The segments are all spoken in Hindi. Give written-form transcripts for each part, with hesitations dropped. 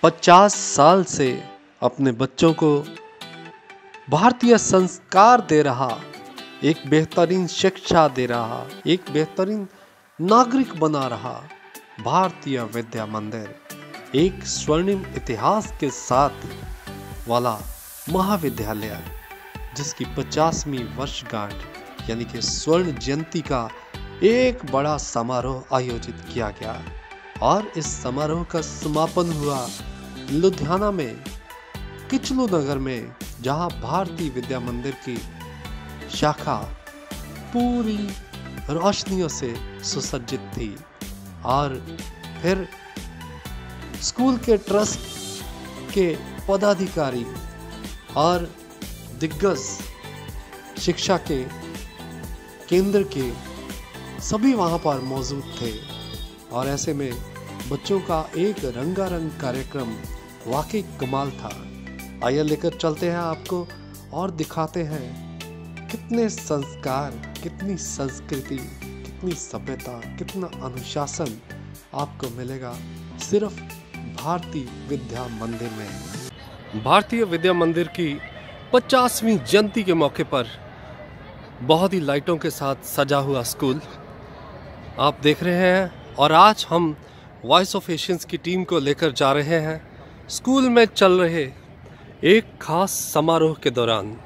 50 साल से अपने बच्चों को भारतीय संस्कार दे रहा, एक बेहतरीन शिक्षा दे रहा, एक बेहतरीन नागरिक बना रहा भारतीय विद्या मंदिर एक स्वर्णिम इतिहास के साथ वाला महाविद्यालय, जिसकी 50वीं वर्षगांठ यानी कि स्वर्ण जयंती का एक बड़ा समारोह आयोजित किया गया और इस समारोह का समापन हुआ लुधियाना में किचलू नगर में, जहां भारतीय विद्या मंदिर की शाखा पूरी रोशनियों से सुसज्जित थी। और फिर स्कूल के ट्रस्ट के पदाधिकारी और दिग्गज शिक्षा के केंद्र के सभी वहां पर मौजूद थे और ऐसे में बच्चों का एक रंगारंग कार्यक्रम वाकई कमाल था। आइए लेकर चलते हैं आपको और दिखाते हैं कितने संस्कार, कितनी संस्कृति, कितनी सभ्यता, कितना अनुशासन आपको मिलेगा सिर्फ भारतीय विद्या मंदिर में। भारतीय विद्या मंदिर की 50वीं जयंती के मौके पर बहुत ही लाइटों के साथ सजा हुआ स्कूल आप देख रहे हैं और आज हम वॉइस ऑफ एशियंस की टीम को लेकर जा रहे हैं स्कूल में चल रहे एक खास समारोह के दौरान।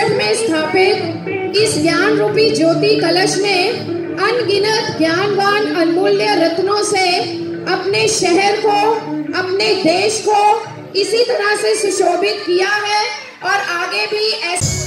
में स्थापित इस ज्ञान रूपी ज्योति कलश में अनगिनत ज्ञानवान अनमूल्य रत्नों से अपने शहर को, अपने देश को इसी तरह से सुशोभित किया है और आगे भी ऐसे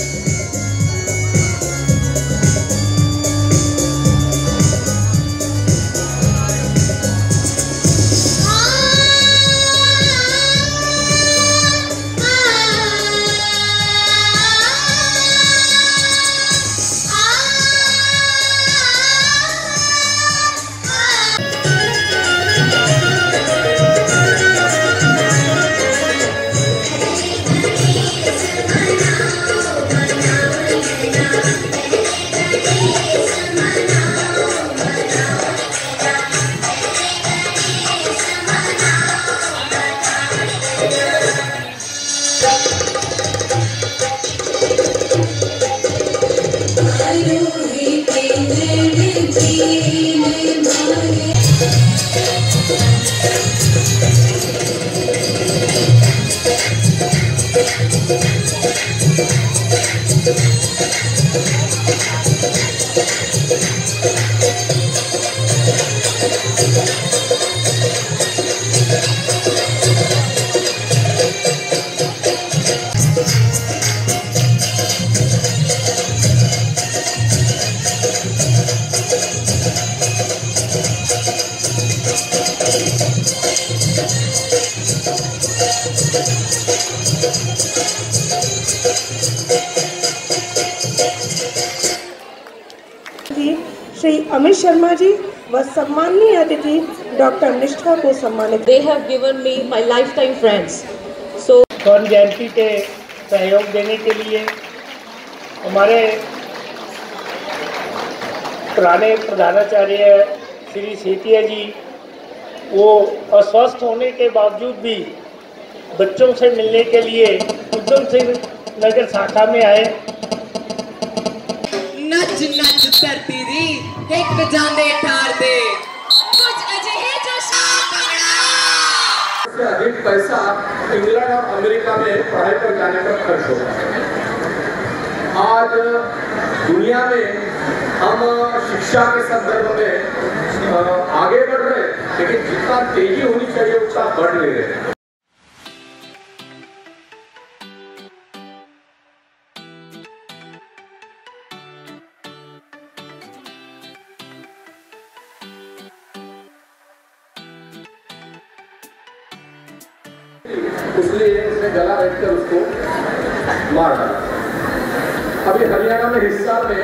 श्री अमित शर्मा जी व सम्माननीय अतिथि डॉक्टर निष्ठा को सम्मानित। They have given me my lifetime friends. So स्वर्ण जयंती के सहयोग देने के लिए हमारे पुराने प्रधानाचार्य श्री सेतिया जी वो अस्वस्थ होने के बावजूद भी बच्चों से मिलने के लिए उधम सिंह नगर शाखा में आए। नच नच धरती दी एक जाने ठार दे कुछ अजहे जो से अधिक पैसा इंग्लैंड और अमेरिका में पढ़ाई पर जाने पर खर्च होता है। आज दुनिया में हम शिक्षा के संदर्भ में आगे बढ़ रहे हैं, लेकिन जितना तेजी होनी चाहिए उतना बढ़ नहीं रहे। इसलिए उसने गला बैठकर उसको मार डाला। अभी हरियाणा में हिसार में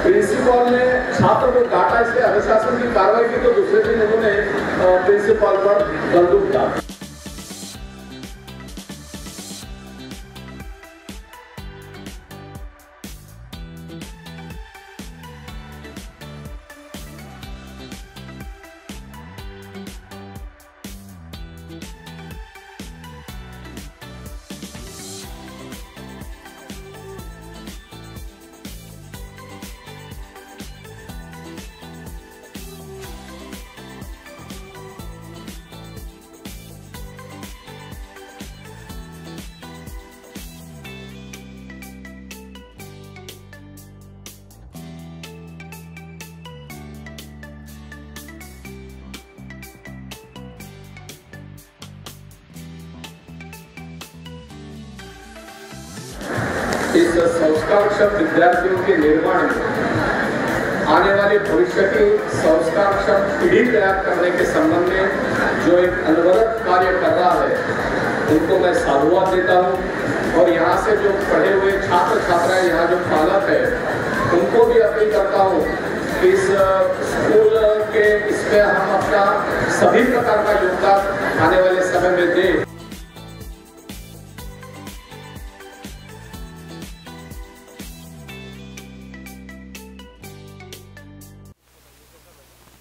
प्रिंसिपल ने छात्र को डांटा, इसलिए अनुशासन की कार्रवाई की, तो दूसरे दिन उन्होंने प्रिंसिपल पर बंदूक डाली। इस संस्कारक्षम विद्यार्थियों के निर्माण में आने वाले भविष्य की संस्कारक्षम पीढ़ी तैयार करने के संबंध में जो एक अनवरत कार्य कर रहा है, उनको मैं साधुवाद देता हूँ। और यहाँ से जो पढ़े हुए छात्र छात्राएं, यहाँ जो पालक है, उनको भी अपील करता हूँ कि इस स्कूल के इसमें हम अपना सभी प्रकार का योगदान आने वाले समय में दें।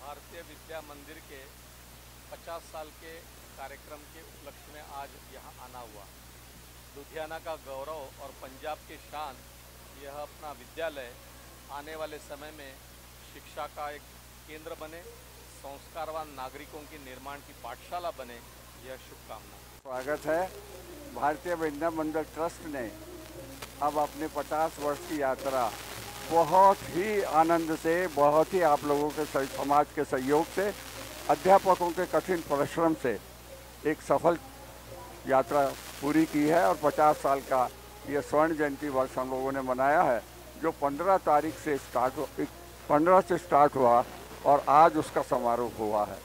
भारतीय विद्या मंदिर के 50 साल के कार्यक्रम के उपलक्ष्य में आज यहाँ आना हुआ। लुधियाना का गौरव और पंजाब की शान यह अपना विद्यालय आने वाले समय में शिक्षा का एक केंद्र बने, संस्कारवान नागरिकों के निर्माण की पाठशाला बने, यह शुभकामना। स्वागत है। भारतीय विद्या मंदिर ट्रस्ट ने अब अपने 50 वर्ष की यात्रा बहुत ही आनंद से, बहुत ही आप लोगों के समाज के सहयोग से, अध्यापकों के कठिन परिश्रम से एक सफल यात्रा पूरी की है। और 50 साल का ये स्वर्ण जयंती वर्ष हम लोगों ने मनाया है, जो 15 तारीख से 15 से स्टार्ट हुआ और आज उसका समारोह हुआ है।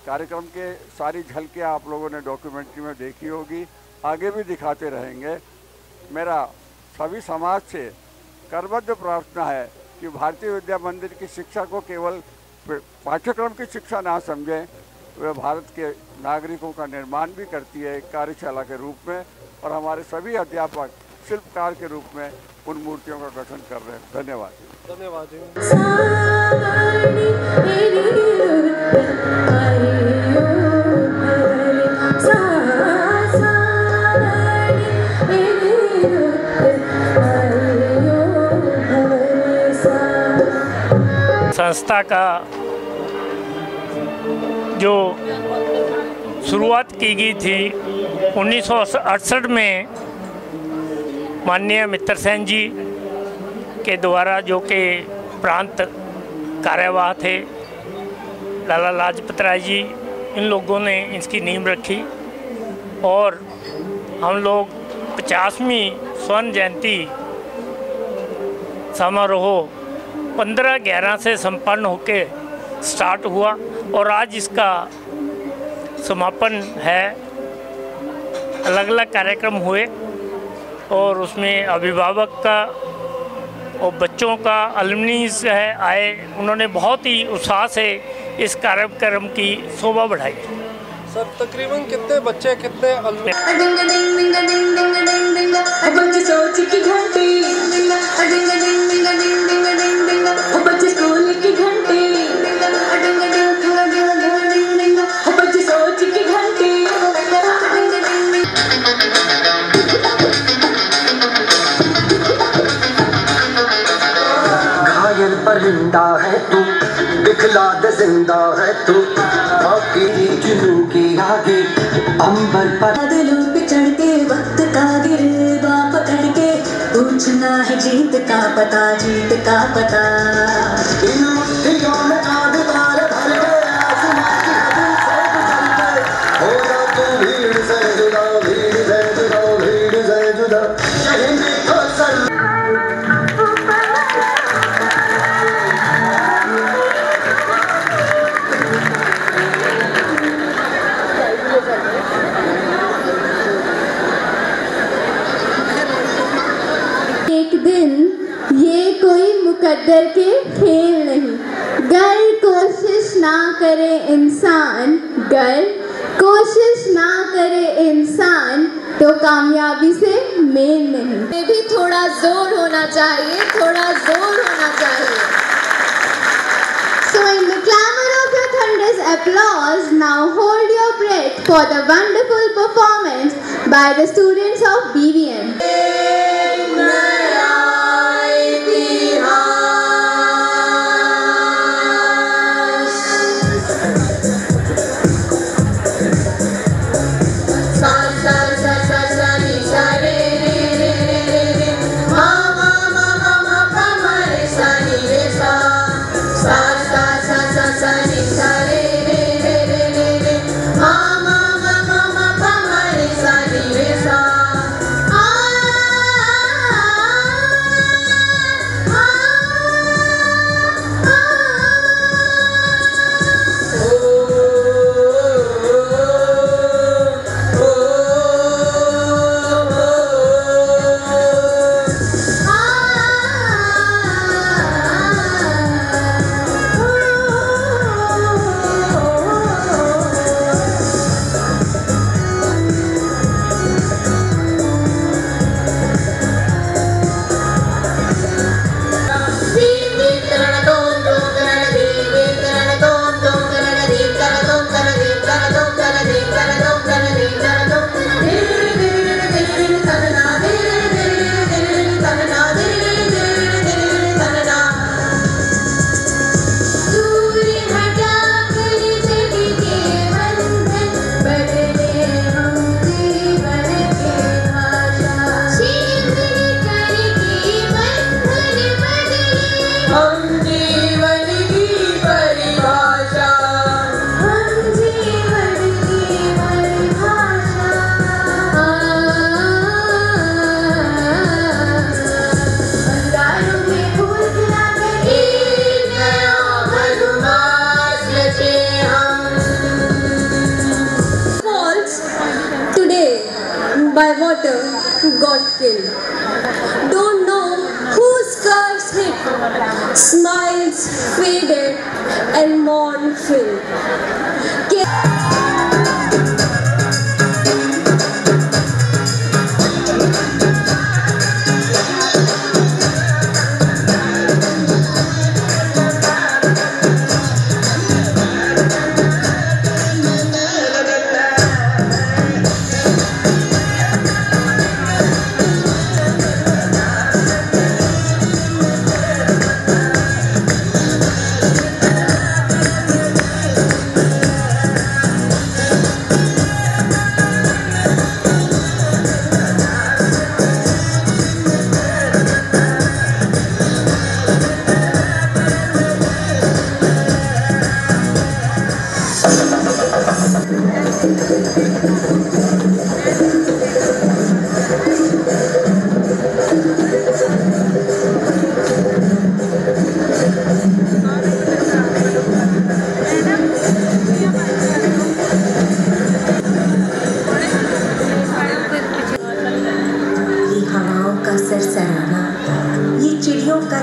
कार्यक्रम के सारी झलकियाँ आप लोगों ने डॉक्यूमेंट्री में देखी होगी, आगे भी दिखाते रहेंगे। मेरा सभी समाज से करबद्ध प्रार्थना है कि भारतीय विद्या मंदिर की शिक्षा को केवल पाठ्यक्रम की शिक्षा ना समझें, वह भारत के नागरिकों का निर्माण भी करती है एक कार्यशाला के रूप में। और हमारे सभी अध्यापक शिल्पकार के रूप में उन मूर्तियों का गठन कर रहे हैं। धन्यवाद। संस्था का जो शुरुआत की गई थी 1968 में माननीय मित्र सेन जी के द्वारा, जो कि प्रांत कार्यवाह थे, लाला लाजपत राय जी, इन लोगों ने इसकी नींव रखी। और हम लोग 50वीं स्वर्ण जयंती समारोह 15/11 से संपन्न होके स्टार्ट हुआ और आज इसका समापन है। अलग अलग कार्यक्रम हुए और उसमें अभिभावक का और बच्चों का अलुमनीज है आए, उन्होंने बहुत ही उत्साह से इस कार्यक्रम की शोभा बढ़ाई। सर तकरीबन कितने बच्चे, कितने घंटे दिखला दे जिंदा है तू बाकी जुनू के आगे अंबर पर दिलों पे चढ़ के वक्त का गिरबा पकड़ के पूछना है जीत का पता, जीत का पता। इन मुट्ठियों में आग तार भर गए आसमां की हद से गुजर गए हो जा तू भीड़ से जुदा, भीड़ से जुदा, भीड़ से जुदा कहेंगे तो सर एक दिन ये कोई मुकद्दर के खेल नहीं, गर कोशिश ना करे इंसान, गर कोशिश ना करे इंसान तो कामयाबी से मेल नहीं। ये भी थोड़ा जोर होना चाहिए, थोड़ा जोर होना चाहिए। So in the clamor of your thunderous applause, now hold your breath for the wonderful performance by the students of BVM. By water got killed. Don't know whose scars hit. Smiles faded and mourn filled.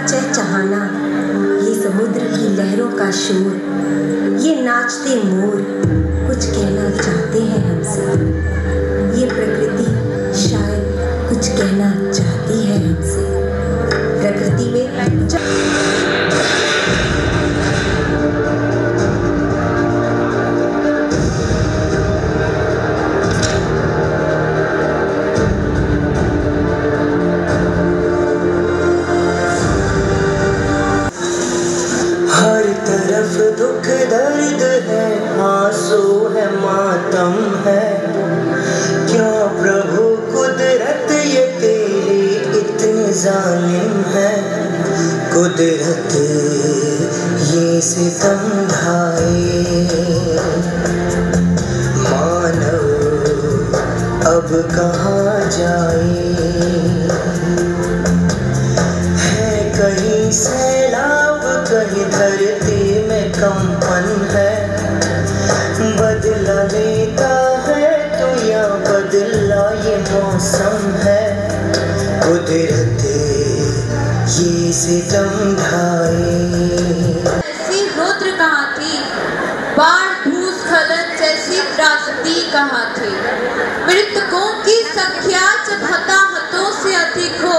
चहचहाना, ये समुद्र की लहरों का शोर, ये नाचते मोर कुछ कहना चाहते हैं हमसे। ये प्रकृति शायद कुछ कहना चाहती है हमसे। प्रकृति में कुदरत ये सितम ढाए, मानव अब कहाँ जाए। है कहीं सैलाब, कहीं धरती में कंपन है, बदला लेता है तो या बदला ये मौसम है। कुदरत ये सितम ढाए। ऐसी रुद्र कहाँ थी, बाढ़ भूस्खलन जैसी त्रासदी कहाँ थी। मृतकों की संख्या जब हताहतों से अधिक हो,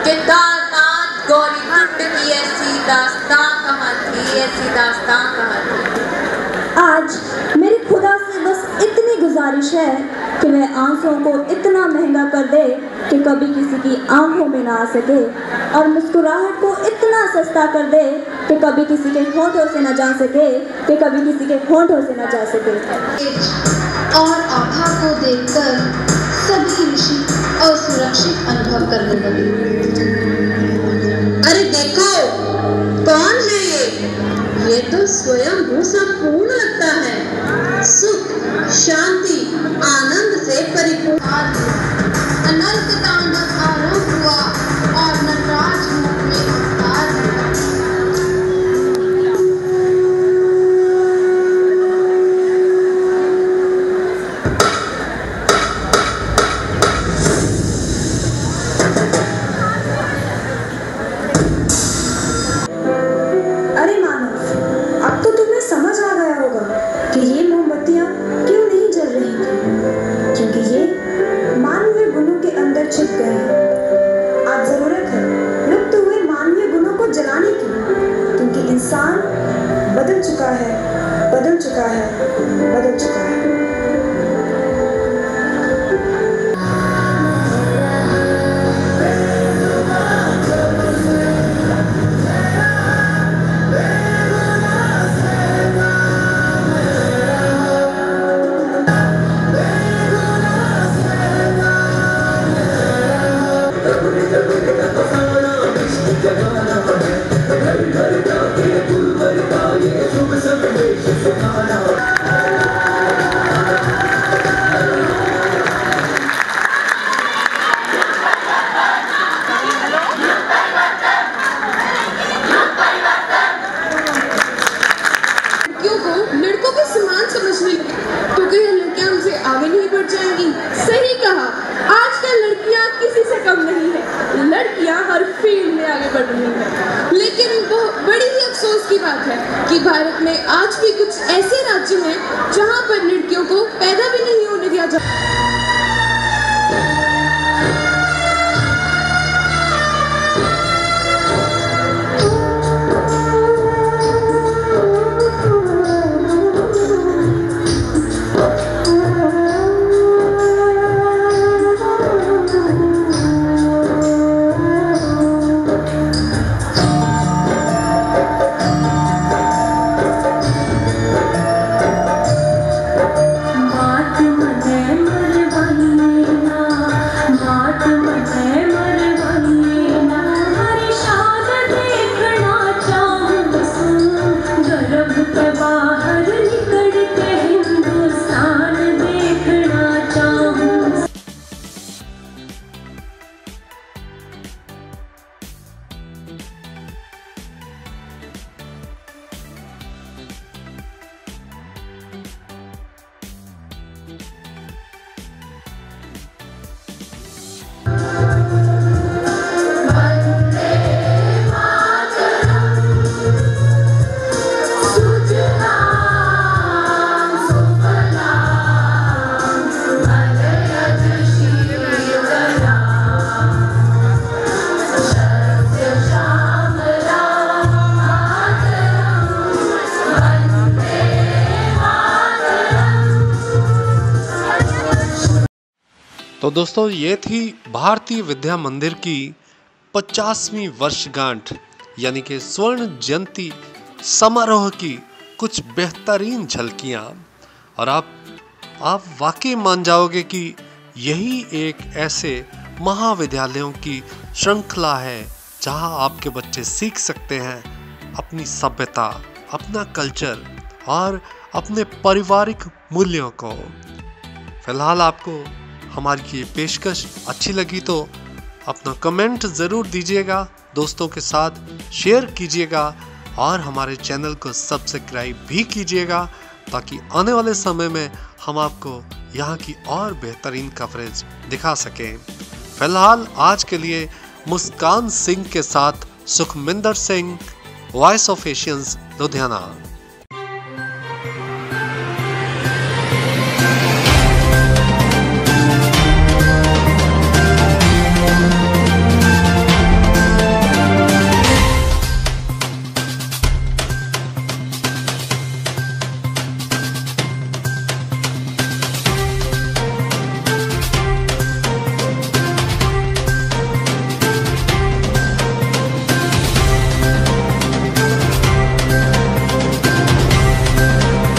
केदारनाथ गौरीकुंड की ऐसी दास्तां कहाँ थी, ऐसी दास्तां कहाँ थी। आज मेरी खुदा से बस इतनी गुजारिश है कि वह आंसुओं को इतना महंगा कर दे कि कभी किसी की आंखों में ना आ सके, और मुस्कुराहट को इतना सस्ता कर दे कि कभी किसी के होठों से न जा सके, कि कभी किसी के होठों से न जा सके। और आभा को देखकर सभी ऋषि असुरक्षित अनुभव करने लगे। अरे देखो, कौन है ये तो स्वयं भू संपूर्ण लगता है, सुख शांति आनंद से परिपूर्ण। अनंत तांडव आरंभ हुआ और नटराज रूप में अवतार हुआ। अरे मानव, अब तो तुम्हें समझ आ गया होगा कि ये मोमबत्तियां क्यों नहीं जल रही थी, क्योंकि ये मानवीय गुणों के अंदर छिप गए हैं। आज जरूरत है लुप्त हुए मानवीय गुणों को जलाने की, क्योंकि इंसान बदल चुका है, बदल चुका है, बदल चुका है। लड़कों के समान समझने लगे तो क्या लड़कियां हमसे आगे नहीं बढ़ जाएंगी। सही कहा, आजकल लड़कियां किसी से कम नहीं है, लड़कियां हर फील्ड में आगे बढ़ रही हैं। लेकिन वो बड़ी ही अफसोस की बात है कि भारत में आज भी कुछ ऐसे राज्य हैं जहां पर लड़कियों को पैदा भी नहीं होने दिया जाता। तो दोस्तों, ये थी भारतीय विद्या मंदिर की 50वीं वर्षगांठ यानी कि स्वर्ण जयंती समारोह की कुछ बेहतरीन झलकियाँ। और आप वाकई मान जाओगे कि यही एक ऐसे महाविद्यालयों की श्रृंखला है जहां आपके बच्चे सीख सकते हैं अपनी सभ्यता, अपना कल्चर और अपने पारिवारिक मूल्यों को। फिलहाल आपको हमारी ये पेशकश अच्छी लगी तो अपना कमेंट ज़रूर दीजिएगा, दोस्तों के साथ शेयर कीजिएगा और हमारे चैनल को सब्सक्राइब भी कीजिएगा ताकि आने वाले समय में हम आपको यहाँ की और बेहतरीन कवरेज दिखा सकें। फिलहाल आज के लिए मुस्कान सिंह के साथ Sukhminder Singh, voice of Asians, Ludhiana.